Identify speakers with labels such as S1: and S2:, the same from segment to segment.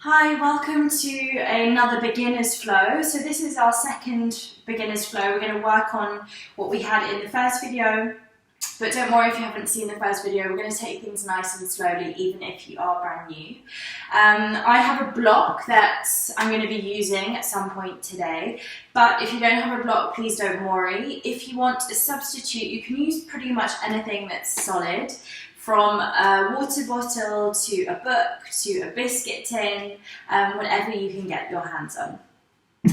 S1: Hi, welcome to another beginner's flow. So this is our second beginner's flow. We're going to work on what we had in the first video, but don't worry if you haven't seen the first video. We're going to take things nice and slowly, even if you are brand new. I have a block that I'm going to be using at some point today, but if you don't have a block, please don't worry. If you want a substitute, you can use pretty much anything that's solid. From a water bottle to a book to a biscuit tin, whatever you can get your hands on.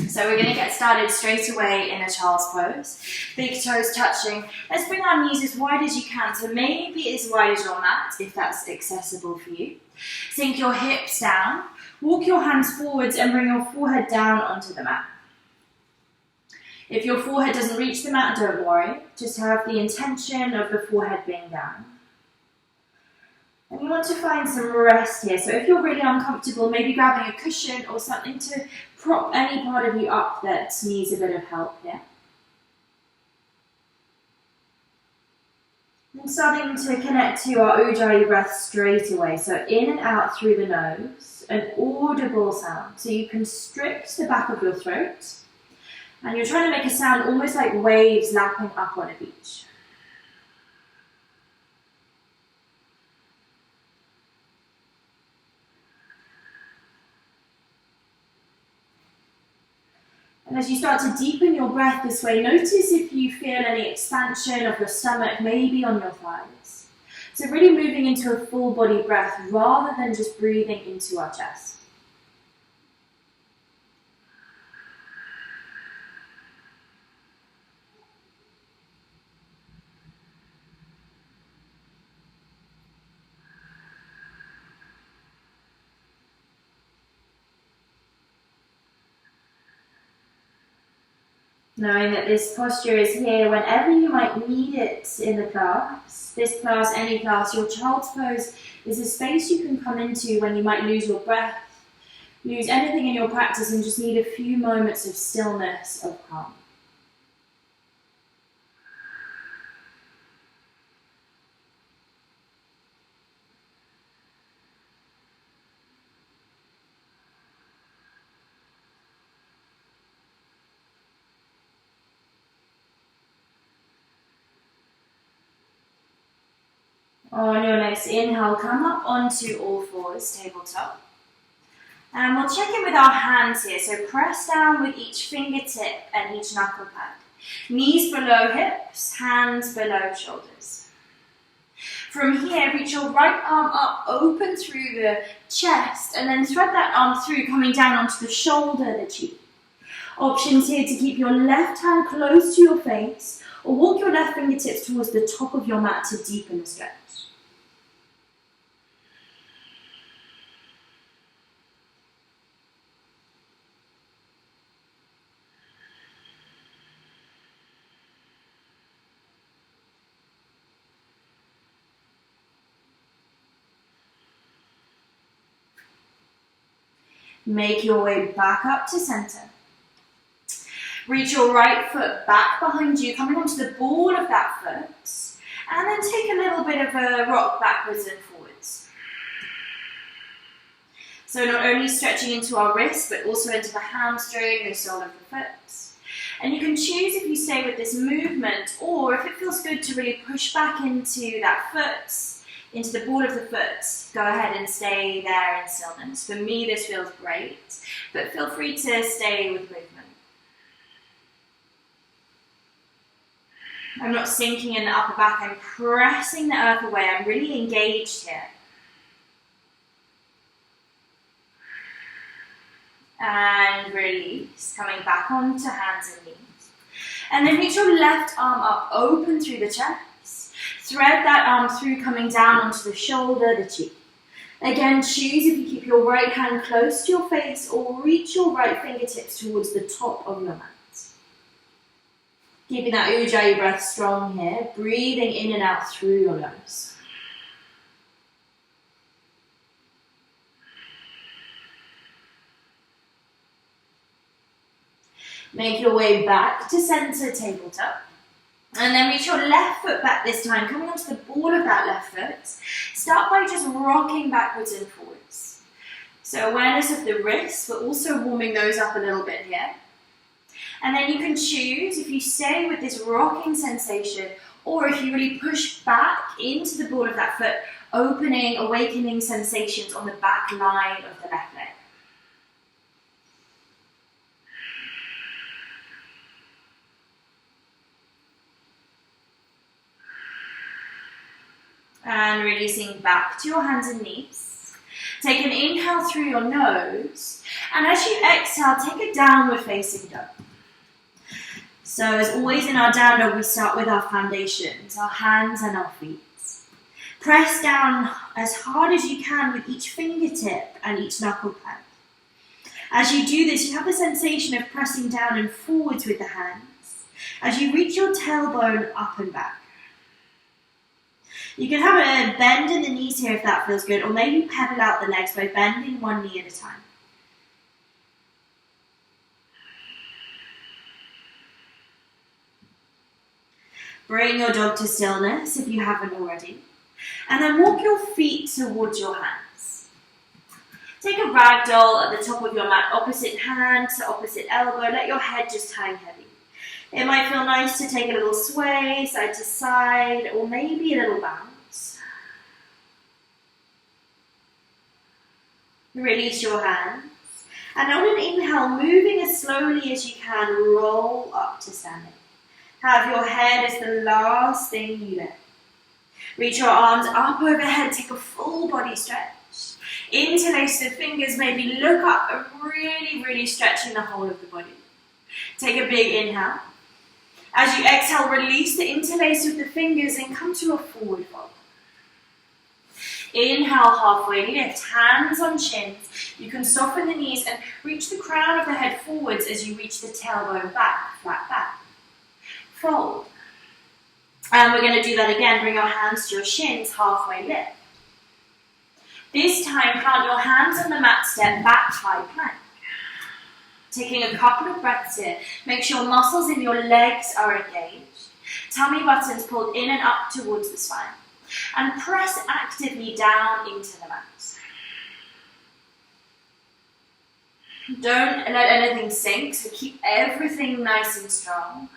S1: So we're going to get started straight away in a child's pose. Big toes touching. Let's bring our knees as wide as you can, so maybe as wide as your mat if that's accessible for you. Sink your hips down. Walk your hands forwards and bring your forehead down onto the mat. If your forehead doesn't reach the mat, don't worry. Just have the intention of the forehead being down. And you want to find some rest here. So if you're really uncomfortable, maybe grabbing a cushion or something to prop any part of you up that needs a bit of help here. And starting to connect to our Ujjayi breath straight away. So in and out through the nose, an audible sound. So you constrict the back of your throat. And you're trying to make a sound almost like waves lapping up on a beach. And as you start to deepen your breath this way, notice if you feel any expansion of your stomach, maybe on your thighs. So really moving into a full body breath rather than just breathing into our chest. Knowing that this posture is here whenever you might need it in the class. This class, any class, your child's pose is a space you can come into when you might lose your breath, lose anything in your practice and just need a few moments of stillness, of calm. On your next inhale, come up onto all fours, tabletop. And we'll check in with our hands here. So press down with each fingertip and each knuckle pad. Knees below hips, hands below shoulders. From here, reach your right arm up, open through the chest, and then thread that arm through, coming down onto the shoulder, the cheek. Options here to keep your left hand close to your face, or walk your left fingertips towards the top of your mat to deepen the stretch. Make your way back up to center. Reach your right foot back behind you, coming onto the ball of that foot, and then take a little bit of a rock backwards and forwards. So not only stretching into our wrist, but also into the hamstring, the sole of the foot. And you can choose if you stay with this movement, or if it feels good to really push back into that foot, into the ball of the foot, go ahead and stay there in stillness. For me, this feels great, but feel free to stay with movement. I'm not sinking in the upper back, I'm pressing the earth away, I'm really engaged here. And release, coming back onto hands and knees. And then reach your left arm up, open through the chest. Thread that arm through, coming down onto the shoulder, the cheek. Again, choose if you keep your right hand close to your face or reach your right fingertips towards the top of your mat. Keeping that Ujjayi breath strong here, breathing in and out through your nose. Make your way back to center, tabletop. And then reach your left foot back this time, coming onto the ball of that left foot. Start by just rocking backwards and forwards. So awareness of the wrists, we're also warming those up a little bit here. And then you can choose if you stay with this rocking sensation or if you really push back into the ball of that foot, opening, awakening sensations on the back line of the left leg. And releasing back to your hands and knees. Take an inhale through your nose, and as you exhale, take a downward facing dog. So as always in our down dog, we start with our foundations, our hands and our feet. Press down as hard as you can with each fingertip and each knuckle pad. As you do this, you have the sensation of pressing down and forwards with the hands as you reach your tailbone up and back. You can have a bend in the knees here if that feels good, or maybe pedal out the legs by bending one knee at a time. Bring your dog to stillness if you haven't already, and then walk your feet towards your hands. Take a ragdoll at the top of your mat, opposite hand to opposite elbow. Let your head just hang heavy. It might feel nice to take a little sway side to side, or maybe a little bounce. Release your hands, and on an inhale, moving as slowly as you can, roll up to standing. Have your head as the last thing you lift. Reach your arms up overhead, take a full body stretch. Interlace the fingers, maybe look up and really stretching the whole of the body. Take a big inhale. As you exhale, release the interlace of the fingers and come to a forward fold. Inhale, halfway lift, hands on chins. You can soften the knees and reach the crown of the head forwards as you reach the tailbone back, flat back. Fold. And we're going to do that again. Bring your hands to your shins, halfway lift. This time, plant your hands on the mat, step back, high plank. Taking a couple of breaths here. Make sure muscles in your legs are engaged. Tummy buttons pulled in and up towards the spine. And press actively down into the mat. Don't let anything sink, so keep everything nice and strong.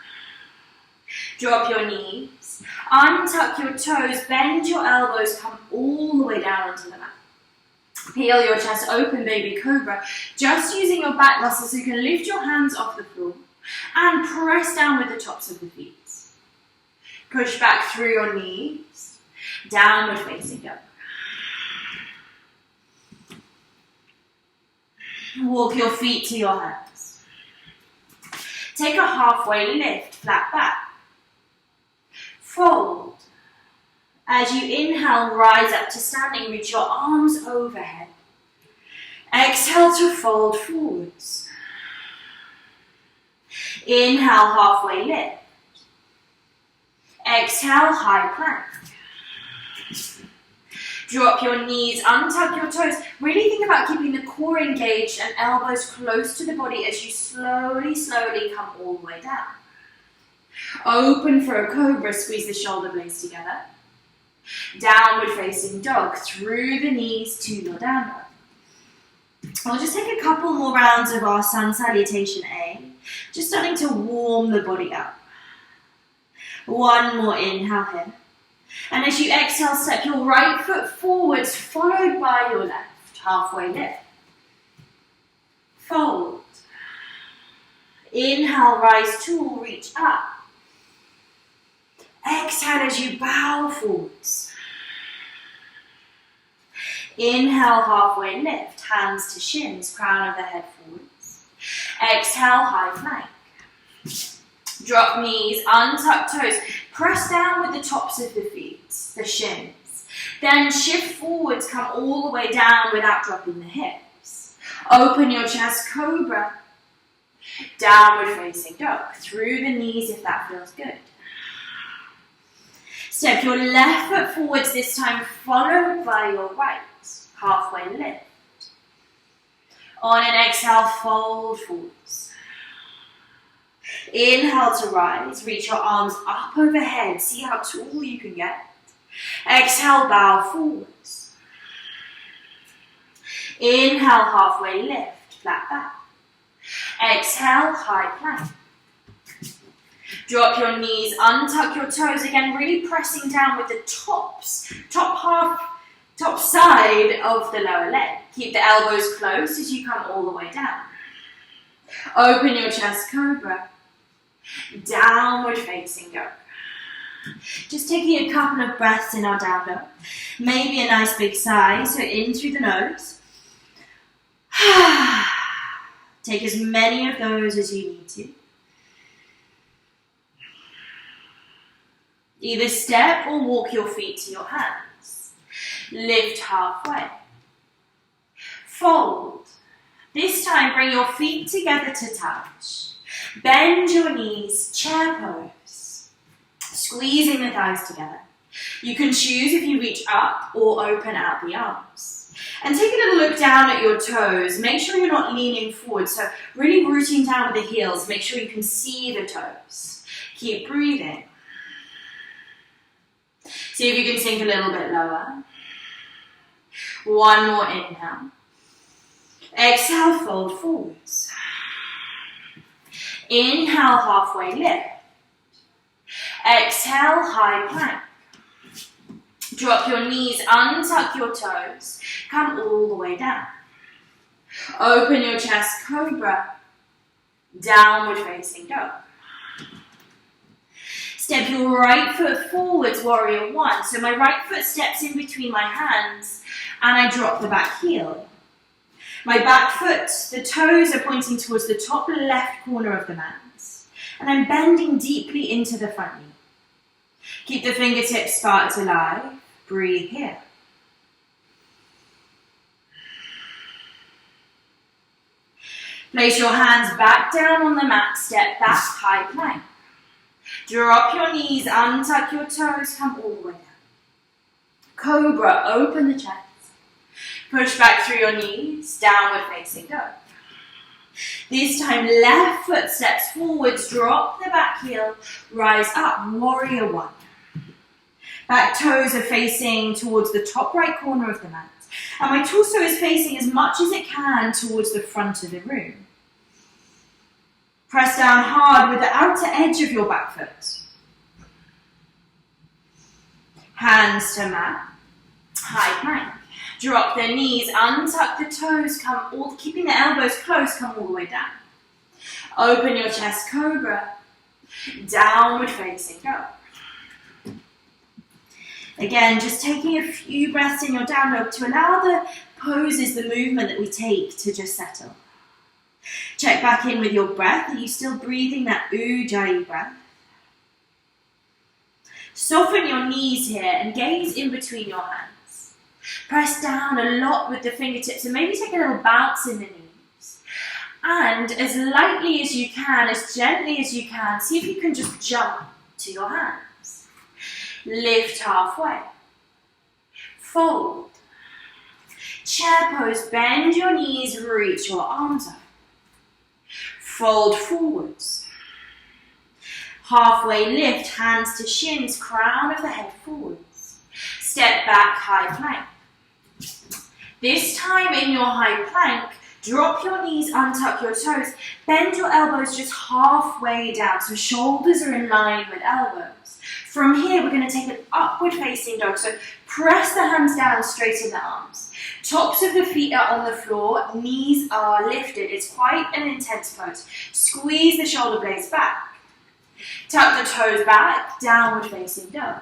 S1: Drop your knees, untuck your toes, bend your elbows, come all the way down onto the mat. Peel your chest open, baby cobra, just using your back muscles so you can lift your hands off the floor and press down with the tops of the feet. Push back through your knees, downward facing dog. Walk your feet to your hands. Take a halfway lift, flat back. Fold. As you inhale, rise up to standing, reach your arms overhead. Exhale to fold forwards. Inhale, halfway lift. Exhale, high plank. Drop your knees, untuck your toes. Really think about keeping the core engaged and elbows close to the body as you slowly come all the way down. Open for a cobra, squeeze the shoulder blades together. Downward facing dog, through the knees to your down dog. We'll just take a couple more rounds of our sun salutation A, just starting to warm the body up. One more inhale here. And as you exhale, step your right foot forwards, followed by your left, halfway lift. Fold. Inhale, rise tall, reach up. Exhale as you bow forwards. Inhale, halfway lift, hands to shins, crown of the head forwards. Exhale, high plank. Drop knees, untuck toes, press down with the tops of the feet, the shins. Then shift forwards, come all the way down without dropping the hips. Open your chest, cobra. Downward facing dog, through the knees if that feels good. Step your left foot forwards this time, followed by your right, halfway lift. On an exhale, fold forwards. Inhale to rise, reach your arms up overhead, see how tall you can get. Exhale, bow forwards. Inhale, halfway lift, flat back. Exhale, high plank. Drop your knees, untuck your toes. Again, really pressing down with the top side of the lower leg. Keep the elbows close as you come all the way down. Open your chest, cobra. Downward facing dog. Just taking a couple of breaths in our down dog. Maybe a nice big sigh, so in through the nose. Take as many of those as you need to. Either step or walk your feet to your hands. Lift halfway. Fold. This time bring your feet together to touch. Bend your knees, chair pose. Squeezing the thighs together. You can choose if you reach up or open out the arms. And take a little look down at your toes. Make sure you're not leaning forward. So really rooting down with the heels. Make sure you can see the toes. Keep breathing. See if you can sink a little bit lower. One more inhale. Exhale, fold forwards. Inhale, halfway lift. Exhale, high plank. Drop your knees, untuck your toes. Come all the way down. Open your chest, cobra. Downward facing dog. Step your right foot forwards, warrior one. So my right foot steps in between my hands and I drop the back heel. My back foot, the toes are pointing towards the top left corner of the mat. And I'm bending deeply into the front knee. Keep the fingertips sparked alive. Breathe here. Place your hands back down on the mat. Step back, high plank. Drop your knees, untuck your toes, come all the way down. Cobra, open the chest. Push back through your knees, downward facing dog. This time, left foot steps forwards, drop the back heel, rise up, warrior one. Back toes are facing towards the top right corner of the mat. And my torso is facing as much as it can towards the front of the room. Press down hard with the outer edge of your back foot. Hands to mat. High plank. Drop the knees, untuck the toes, keeping the elbows close, come all the way down. Open your chest, cobra. Downward facing dog. Again, just taking a few breaths in your down dog to allow the poses, the movement that we take to just settle. Check back in with your breath. Are you still breathing that Ujjayi breath? Soften your knees here and gaze in between your hands. Press down a lot with the fingertips and maybe take a little bounce in the knees. And as lightly as you can, as gently as you can, see if you can just jump to your hands. Lift halfway. Fold. Chair pose, bend your knees, reach your arms up. Fold forwards. Halfway lift, hands to shins, crown of the head forwards. Step back, high plank. This time in your high plank, drop your knees, untuck your toes, bend your elbows just halfway down, so shoulders are in line with elbows. From here, we're going to take an upward facing dog, so press the hands down, straighten the arms. Tops of the feet are on the floor, knees are lifted. It's quite an intense pose. Squeeze the shoulder blades back. Tuck the toes back, downward facing dog.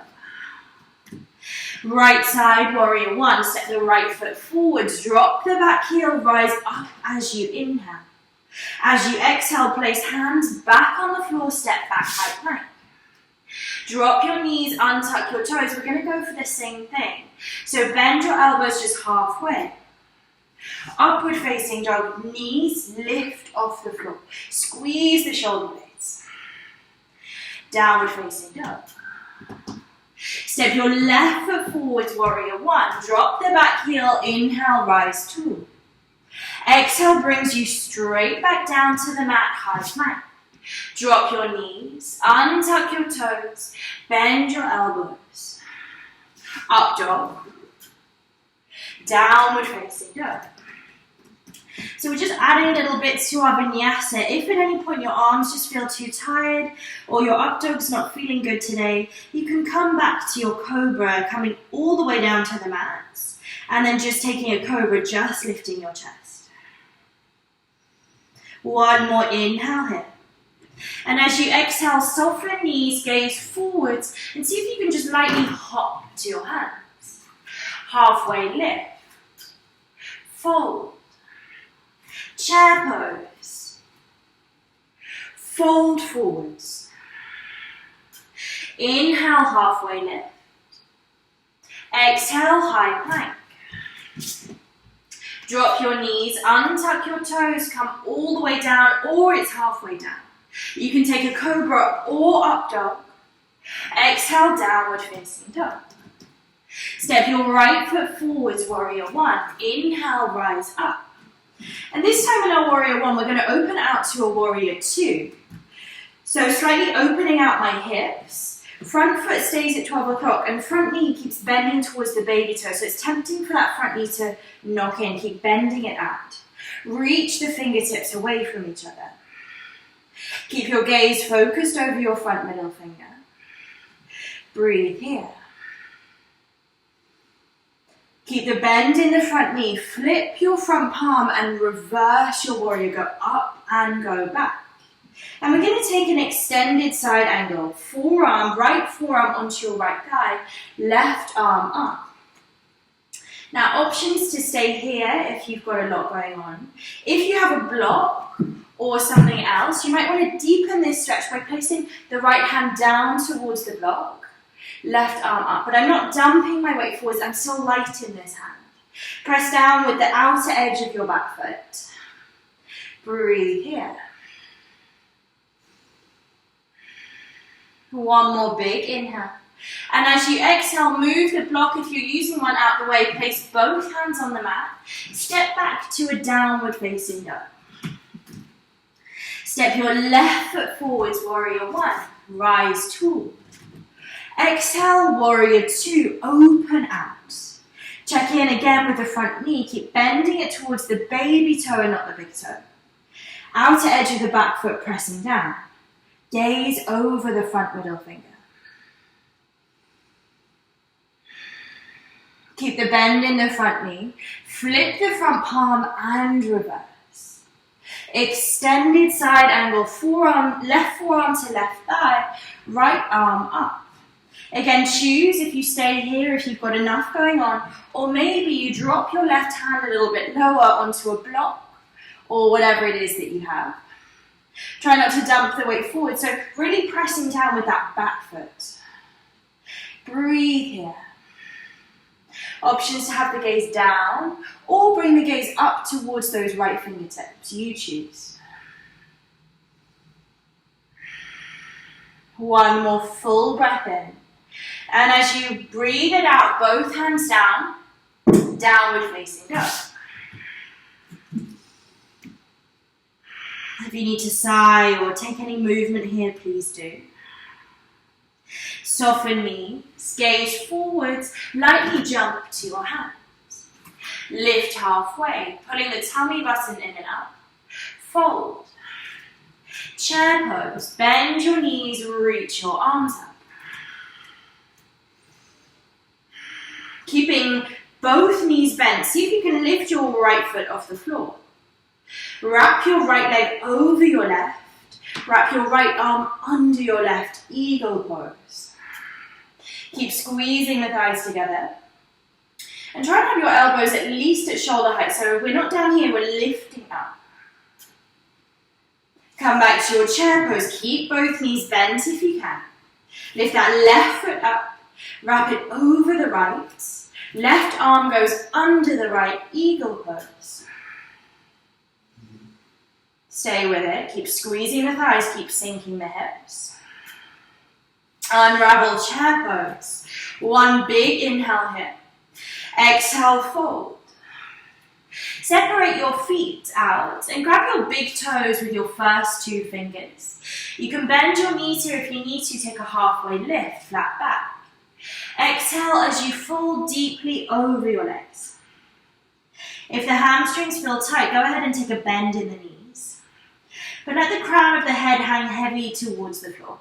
S1: Right side, warrior one. Step the right foot forwards, drop the back heel, rise up as you inhale. As you exhale, place hands back on the floor, step back, high plank. Drop your knees, untuck your toes. We're going to go for the same thing. So bend your elbows just halfway. Upward facing dog, knees lift off the floor. Squeeze the shoulder blades. Downward facing dog. Step your left foot forwards, warrior one. Drop the back heel, inhale, rise tall. Exhale brings you straight back down to the mat, high plank. Drop your knees, untuck your toes, bend your elbows. Up dog. Downward facing dog. So we're just adding little bits to our vinyasa. If at any point your arms just feel too tired or your up dog's not feeling good today, you can come back to your cobra, coming all the way down to the mats, and then just taking a cobra, just lifting your chest. One more inhale here. And as you exhale, soften knees, gaze forwards, and see if you can just lightly hop to your hands. Halfway lift. Fold. Chair pose. Fold forwards. Inhale, halfway lift. Exhale, high plank. Drop your knees, untuck your toes, come all the way down, or it's halfway down. You can take a cobra or up dog. Exhale, downward facing dog. Step your right foot forwards, warrior one. Inhale, rise up. And this time in our warrior one, we're going to open out to a warrior two. So slightly opening out my hips. Front foot stays at 12 o'clock and front knee keeps bending towards the baby toe. So it's tempting for that front knee to knock in. Keep bending it out. Reach the fingertips away from each other. Keep your gaze focused over your front middle finger. Breathe here. Keep the bend in the front knee. Flip your front palm and reverse your warrior. Go up and go back. And we're going to take an extended side angle. Forearm, right forearm onto your right thigh. Left arm up. Now, options to stay here if you've got a lot going on. If you have a block or something else, you might want to deepen this stretch by placing the right hand down towards the block. Left arm up, but I'm not dumping my weight forwards, I'm still light in this hand. Press down with the outer edge of your back foot. Breathe here. One more big inhale. And as you exhale, move the block, if you're using one, out the way. Place both hands on the mat. Step back to a downward facing dog. Step your left foot forwards, warrior one. Rise tall. Exhale, warrior two, open out. Check in again with the front knee. Keep bending it towards the baby toe and not the big toe. Outer edge of the back foot pressing down. Gaze over the front middle finger. Keep the bend in the front knee. Flip the front palm and reverse. Extended side angle, left forearm to left thigh, right arm up. Again, choose if you stay here, if you've got enough going on, or maybe you drop your left hand a little bit lower onto a block, or whatever it is that you have. Try not to dump the weight forward, so really pressing down with that back foot. Breathe here. Options to have the gaze down, or bring the gaze up towards those right fingertips. You choose. One more full breath in. And as you breathe it out, both hands down, downward facing dog. If you need to sigh or take any movement here, please do. Soften knees, gaze forwards, lightly jump to your hands. Lift halfway, pulling the tummy button in and up. Fold. Chair pose, bend your knees, reach your arms up. Keeping both knees bent, see if you can lift your right foot off the floor. Wrap your right leg over your left. Wrap your right arm under your left, eagle pose. Keep squeezing the thighs together. And try and have your elbows at least at shoulder height, so we're not down here, we're lifting up. Come back to your chair pose. Keep both knees bent if you can. Lift that left foot up. Wrap it over the right. Left arm goes under the right, eagle pose. Stay with it. Keep squeezing the thighs. Keep sinking the hips. Unravel chair pose. One big inhale here. Exhale, fold. Separate your feet out and grab your big toes with your first two fingers. You can bend your knees here if you need to. Take a halfway lift, flat back. Exhale as you fold deeply over your legs. If the hamstrings feel tight, go ahead and take a bend in the knees. But let the crown of the head hang heavy towards the floor.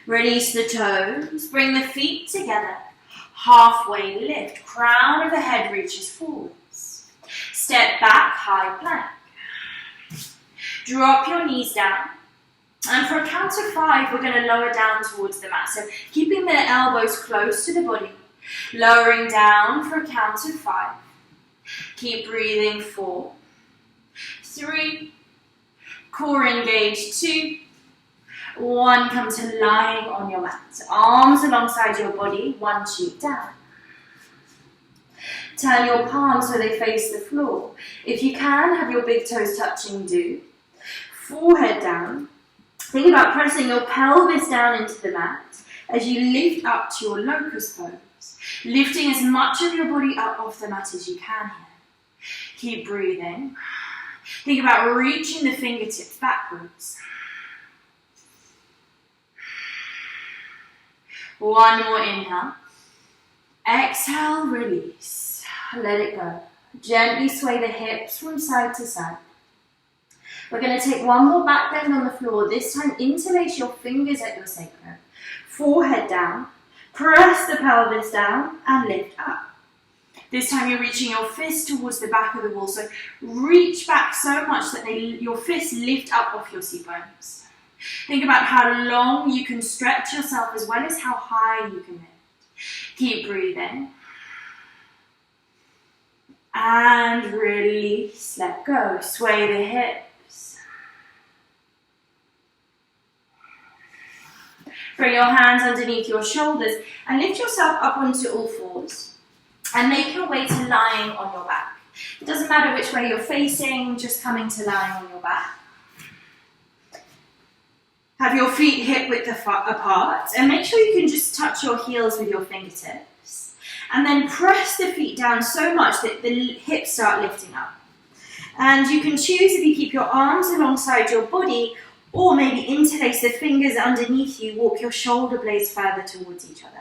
S1: Release the toes, bring the feet together. Halfway lift, crown of the head reaches forwards. Step back, high plank. Drop your knees down. And for a count of 5, we're going to lower down towards the mat. So keeping the elbows close to the body. Lowering down for a count of 5. Keep breathing. 4, 3, core engage. 2, 1, come to lying on your mat. Arms alongside your body, 1 cheek down. Turn your palms so they face the floor. If you can, have your big toes touching, do. Forehead down. Think about pressing your pelvis down into the mat as you lift up to your locust pose. Lifting as much of your body up off the mat as you can here. Keep breathing. Think about reaching the fingertips backwards. 1 more inhale. Exhale, release. Let it go. Gently sway the hips from side to side. We're going to take 1 more back bend on the floor. This time, interlace your fingers at your sacrum. Forehead down. Press the pelvis down and lift up. This time, you're reaching your fist towards the back of the wall. So reach back so much that your fists lift up off your seat bones. Think about how long you can stretch yourself as well as how high you can lift. Keep breathing. And release, let go. Sway the hips. Bring your hands underneath your shoulders and lift yourself up onto all fours. And make your way to lying on your back. It doesn't matter which way you're facing, just coming to lying on your back. Have your feet hip width apart and make sure you can just touch your heels with your fingertips. And then press the feet down so much that the hips start lifting up. And you can choose if you keep your arms alongside your body or maybe interlace the fingers underneath you, walk your shoulder blades further towards each other.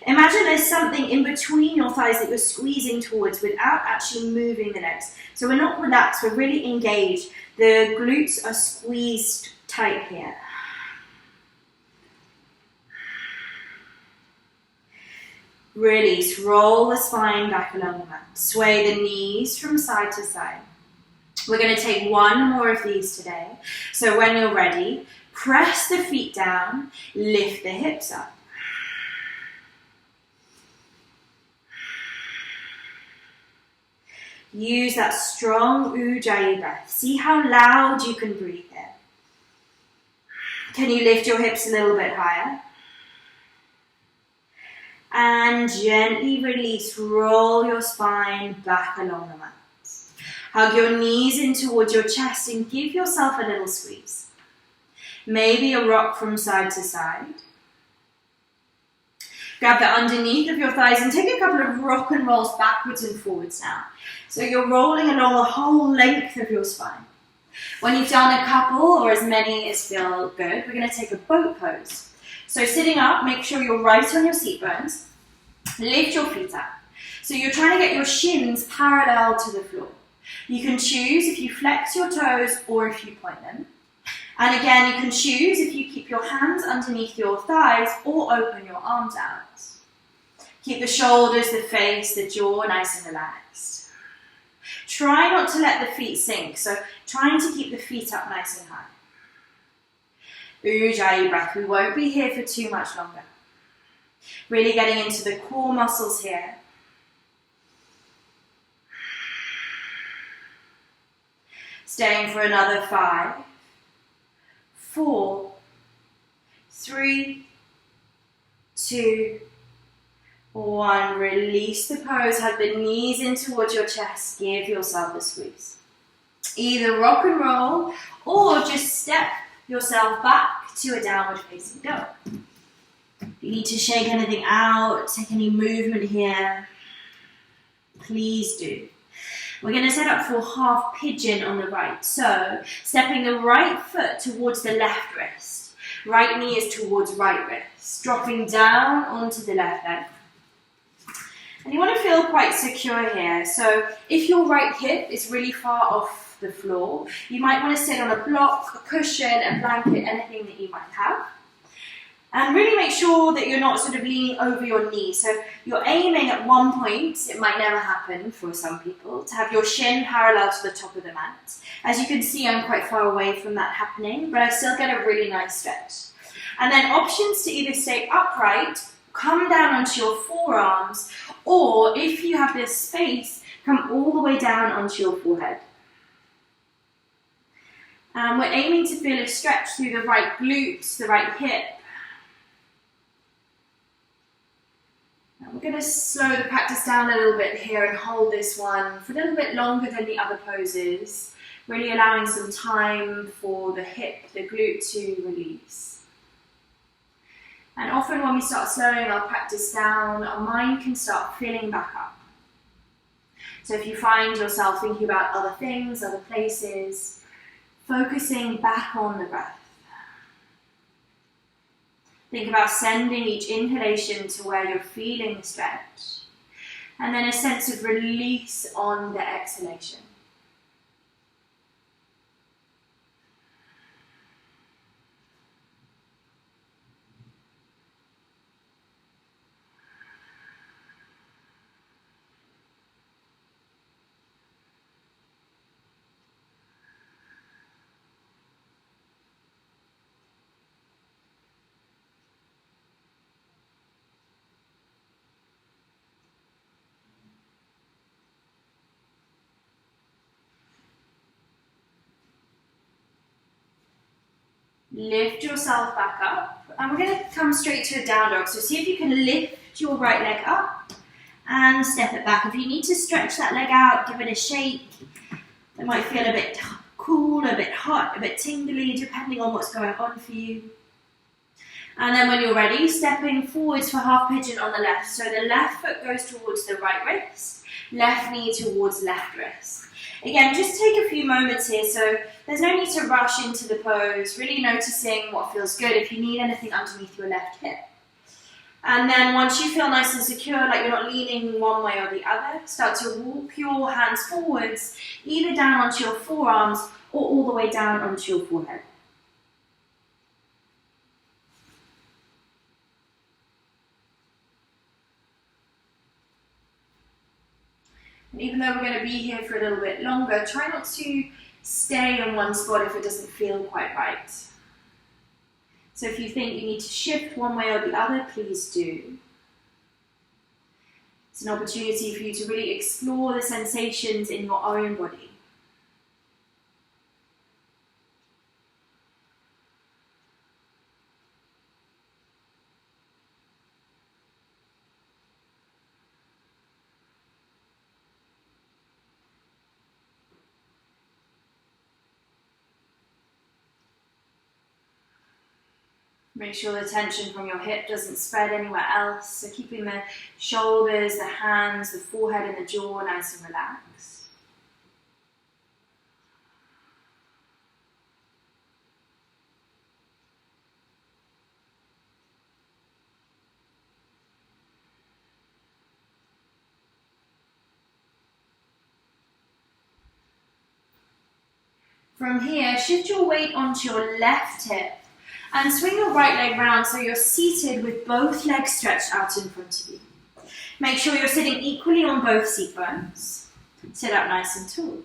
S1: Imagine there's something in between your thighs that you're squeezing towards without actually moving the legs. So we're not relaxed, we're really engaged. The glutes are squeezed tight here. Release, roll the spine back along the mat. Sway the knees from side to side. We're going to take 1 more of these today. So when you're ready, press the feet down, lift the hips up. Use that strong Ujjayi breath. See how loud you can breathe here. Can you lift your hips a little bit higher? And gently release, roll your spine back along the mat. Hug your knees in towards your chest and give yourself a little squeeze. Maybe a rock from side to side. Grab the underneath of your thighs and take a couple of rock and rolls backwards and forwards now. So you're rolling along the whole length of your spine. When you've done a couple or as many as feel good, we're going to take a boat pose. So sitting up, make sure you're right on your seat bones. Lift your feet up. So you're trying to get your shins parallel to the floor. You can choose if you flex your toes or if you point them. And again, you can choose if you keep your hands underneath your thighs or open your arms out. Keep the shoulders, the face, the jaw nice and relaxed. Try not to let the feet sink, so trying to keep the feet up nice and high. Ujjayi breath. We won't be here for too much longer. Really getting into the core muscles here. Staying for another 5, 4, 3, 2, 1. Release the pose. Hug the knees in towards your chest. Give yourself a squeeze. Either rock and roll or just step yourself back to a downward facing dog. If you need to shake anything out, take any movement here, please do. We're going to set up for half pigeon on the right. So stepping the right foot towards the left wrist. Right knee is towards right wrist. Dropping down onto the left leg. And you want to feel quite secure here. So if your right hip is really far off the floor, you might want to sit on a block, a cushion, a blanket, anything that you might have. And really make sure that you're not sort of leaning over your knee. So you're aiming at one point, it might never happen for some people, to have your shin parallel to the top of the mat. As you can see, I'm quite far away from that happening, but I still get a really nice stretch. And then options to either stay upright, come down onto your forearms, or if you have this space, come all the way down onto your forehead. And we're aiming to feel a stretch through the right glutes, the right hip. Now we're going to slow the practice down a little bit here and hold this one for a little bit longer than the other poses, really allowing some time for the hip, the glute to release. And often when we start slowing our practice down, our mind can start filling back up. So if you find yourself thinking about other things, other places, focusing back on the breath. Think about sending each inhalation to where you're feeling the stretch, and then a sense of release on the exhalation. Lift yourself back up, and we're going to come straight to a down dog. So see if you can lift your right leg up and step it back. If you need to stretch that leg out, give it a shake. It might feel a bit cool, a bit hot, a bit tingly, depending on what's going on for you. And then when you're ready, stepping forwards for half pigeon on the left. So the left foot goes towards the right wrist, left knee towards left wrist. Again, just take a few moments here, so there's no need to rush into the pose, really noticing what feels good, if you need anything underneath your left hip. And then once you feel nice and secure, like you're not leaning one way or the other, start to walk your hands forwards, either down onto your forearms or all the way down onto your forehead. And even though we're going to be here for a little bit longer, try not to stay in one spot if it doesn't feel quite right. So if you think you need to shift one way or the other, please do. It's an opportunity for you to really explore the sensations in your own body. Make sure the tension from your hip doesn't spread anywhere else. So keeping the shoulders, the hands, the forehead and the jaw nice and relaxed. From here, shift your weight onto your left hip. And swing your right leg round so you're seated with both legs stretched out in front of you. Make sure you're sitting equally on both seat bones. Sit up nice and tall.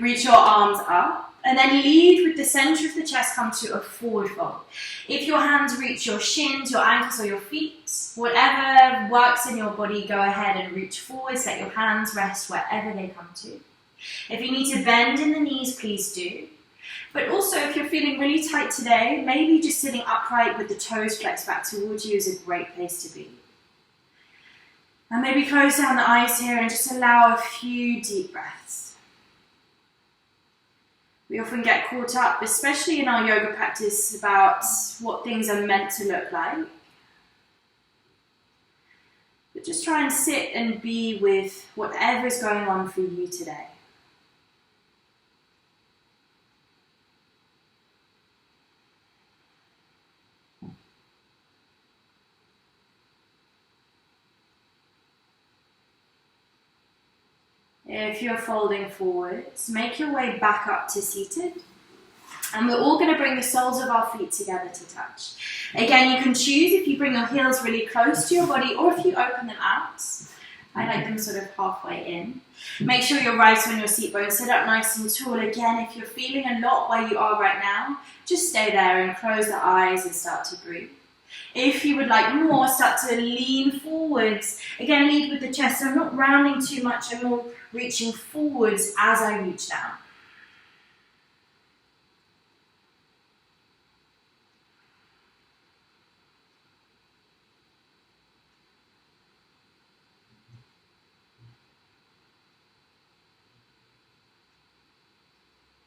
S1: Reach your arms up and then lead with the center of the chest come to a forward fold. If your hands reach your shins, your ankles or your feet, whatever works in your body, go ahead and reach forwards. Let your hands rest wherever they come to. If you need to bend in the knees, please do. But also, if you're feeling really tight today, maybe just sitting upright with the toes flexed back towards you is a great place to be. And maybe close down the eyes here and just allow a few deep breaths. We often get caught up, especially in our yoga practice, about what things are meant to look like. But just try and sit and be with whatever's going on for you today. If you're folding forwards, make your way back up to seated. And we're all going to bring the soles of our feet together to touch. Again, you can choose if you bring your heels really close to your body or if you open them out. I like them sort of halfway in. Make sure you're right on your seat bones. Sit up nice and tall. Again, if you're feeling a lot where you are right now, just stay there and close the eyes and start to breathe. If you would like more, start to lean forwards. Again, lead with the chest. So I'm not rounding too much. I'm more reaching forwards as I reach down.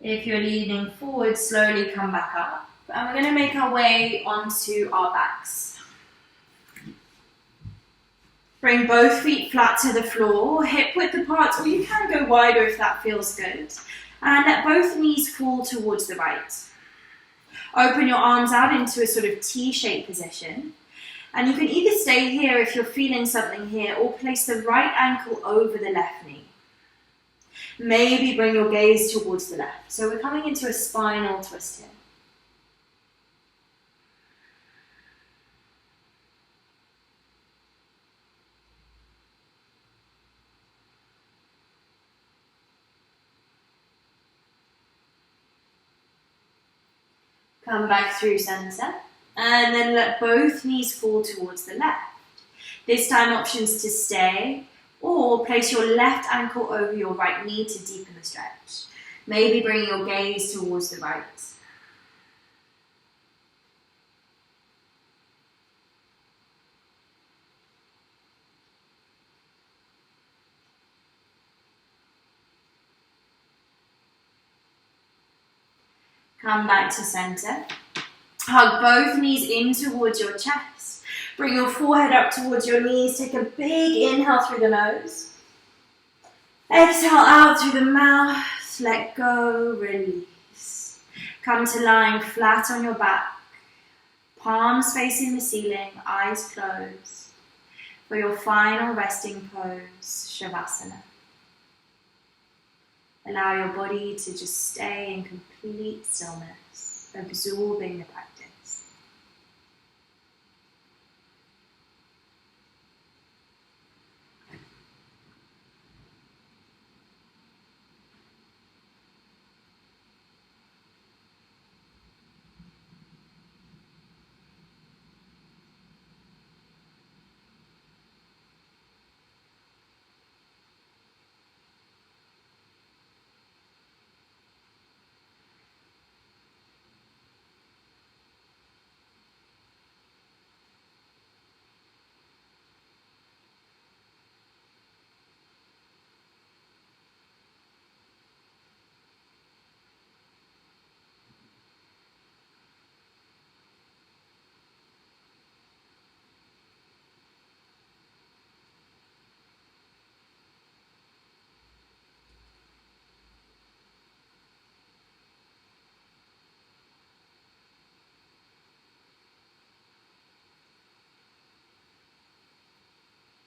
S1: If you're leaning forward, slowly come back up. And we're going to make our way onto our backs. Bring both feet flat to the floor, hip width apart, or you can go wider if that feels good. And let both knees fall towards the right. Open your arms out into a sort of T-shaped position. And you can either stay here if you're feeling something here, or place the right ankle over the left knee. Maybe bring your gaze towards the left. So we're coming into a spinal twist here. Come back through center, and then let both knees fall towards the left. This time options to stay, or place your left ankle over your right knee to deepen the stretch. Maybe bring your gaze towards the right. Come back to center. Hug both knees in towards your chest. Bring your forehead up towards your knees. Take a big inhale through the nose. Exhale out through the mouth. Let go, release. Come to lying flat on your back. Palms facing the ceiling, eyes closed. For your final resting pose, Shavasana. Allow your body to just stay in complete stillness, absorbing the practice.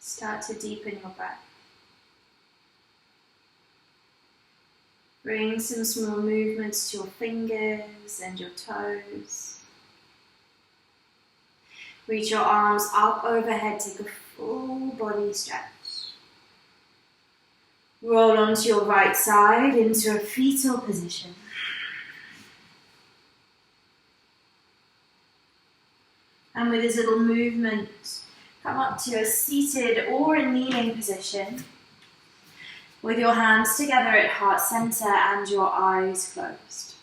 S1: Start to deepen your breath. Bring some small movements to your fingers and your toes. Reach your arms up overhead, take a full body stretch. Roll onto your right side into a fetal position. And with this little movement, come up to a seated or a kneeling position with your hands together at heart center and your eyes closed.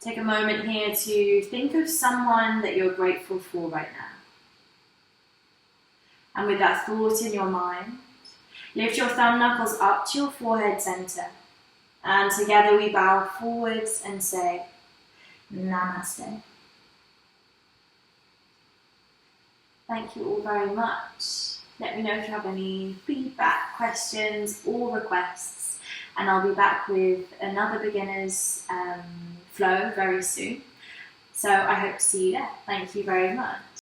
S1: Take a moment here to think of someone that you're grateful for right now. And with that thought in your mind, lift your thumb knuckles up to your forehead center. And together we bow forwards and say, Namaste. Thank you all very much. Let me know if you have any feedback, questions or requests. And I'll be back with another beginner's flow very soon. So I hope to see you there. Thank you very much.